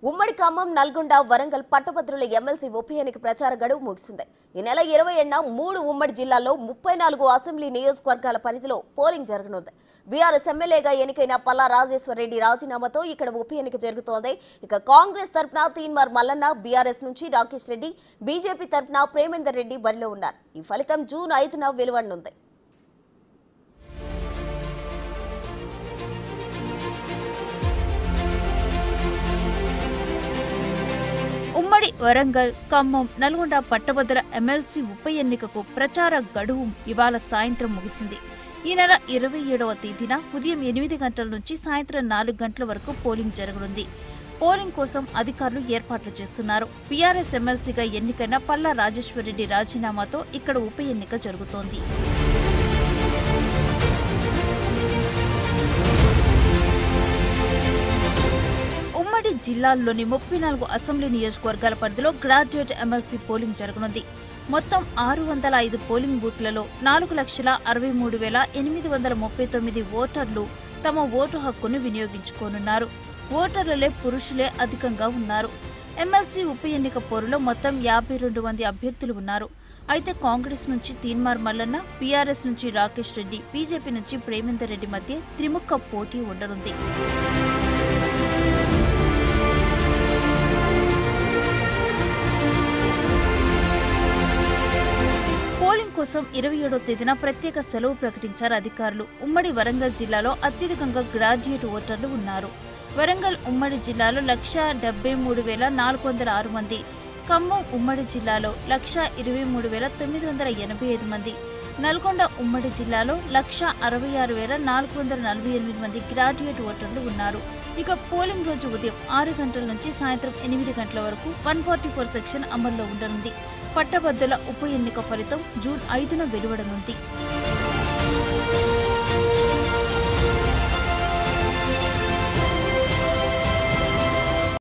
ఉమ్మడి ఖమ్మం, నల్గొండ, వరంగల్ పట్టభద్రుల ఎమ్మెల్సీ ఉప ఎన్నిక ప్రచార గడువు ముగిసింది. ఈ నెల 27న 3 ఉమ్మడి జిల్లాల్లో 34 అసెంబ్లీ నియోజకవర్గాల పరిధిలో పోలింగ్ జరగనుంది. బీఆర్ఎస్ ఎమ్మెల్యేగా ఎన్నికైన పల్లా రాజేశ్వరరెడ్డి రాజీనామాతో ఇక్కడ ఉప ఎన్నిక జరుగుతోంది. ఇక కాంగ్రెస్ తరఫున తీన్మార్ మల్లన్న, బీఆర్ఎస్ నుంచి రాకేష్ రెడ్డి, బీజేపీ తరఫున ప్రేమేందర్ రెడ్డి బరిలో ఉన్నారు. ఈ ఫలితం జూన్ 5న వెలువడనుంది. ఉమ్మడి వరంగల్, ఖమ్మం, నల్గొండ పట్టభద్రుల ఎమ్మెల్సీ ఉప ఎన్నికకు ప్రచార గడువు ఇవాళ సాయంత్రం ముగిసింది. ఈ నెల 27వ తేదీన ఉదయం 8 గంటల నుంచి సాయంత్రం 4 గంటల వరకు పోలింగ్ జరగనుంది. పోలింగ్ కోసం అధికారులు ఏర్పాట్లు చేస్తున్నారు. బీఆర్ఎస్ ఎమ్మెల్సీగా ఎన్నికైన పల్లా రాజేశ్వరరెడ్డి రాజీనామాతో ఇక్కడ ఉప ఎన్నిక జరుగుతోంది. ఉమ్మడి జిల్లాల్లోని 34 అసెంబ్లీ నియోజకవర్గాల పరిధిలో గ్రాడ్యుయేట్ ఎమ్మెల్సీ పోలింగ్ జరగనుంది. మొత్తం 605 పోలింగ్ బూత్లలో 4,63,839 ఓటర్లు తమ ఓటు హక్కును వినియోగించుకోనున్నారు. ఓటర్లలో పురుషులే అధికంగా ఉన్నారు. ఎమ్మెల్సీ ఉప ఎన్నిక పోరులో మొత్తం 52 మంది అభ్యర్థులు ఉన్నారు. అయితే కాంగ్రెస్ నుంచి తీన్మార్ మల్లన్న, బీఆర్ఎస్ నుంచి రాకేష్ రెడ్డి, బీజేపీ నుంచి ప్రేమేందర్ రెడ్డి మధ్య త్రిముఖ పోటీ ఉండనుంది. పోలింగ్ కోసం 27వ తేదీన ప్రత్యేక సెలవు ప్రకటించారు అధికారులు. ఉమ్మడి వరంగల్ జిల్లాలో అత్యధికంగా గ్రాడ్యుయేట్ ఓటర్లు ఉన్నారు. వరంగల్ ఉమ్మడి జిల్లాలో 1,73,406 మంది, ఖమ్మం ఉమ్మడి జిల్లాలో 1,23,985 మంది, నల్గొండ ఉమ్మడి జిల్లాలో 1,66,448 మంది గ్రాడ్యుయేట్ ఓటర్లు ఉన్నారు. ఇక పోలింగ్ రోజు ఉదయం 6 గంటల నుంచి సాయంత్రం 8 గంటల వరకు 144 సెక్షన్ అమల్లో ఉండనుంది. పట్టభద్రుల ఉప ఎన్నిక ఫలితం జూన్ 5న వెలువడనుంది.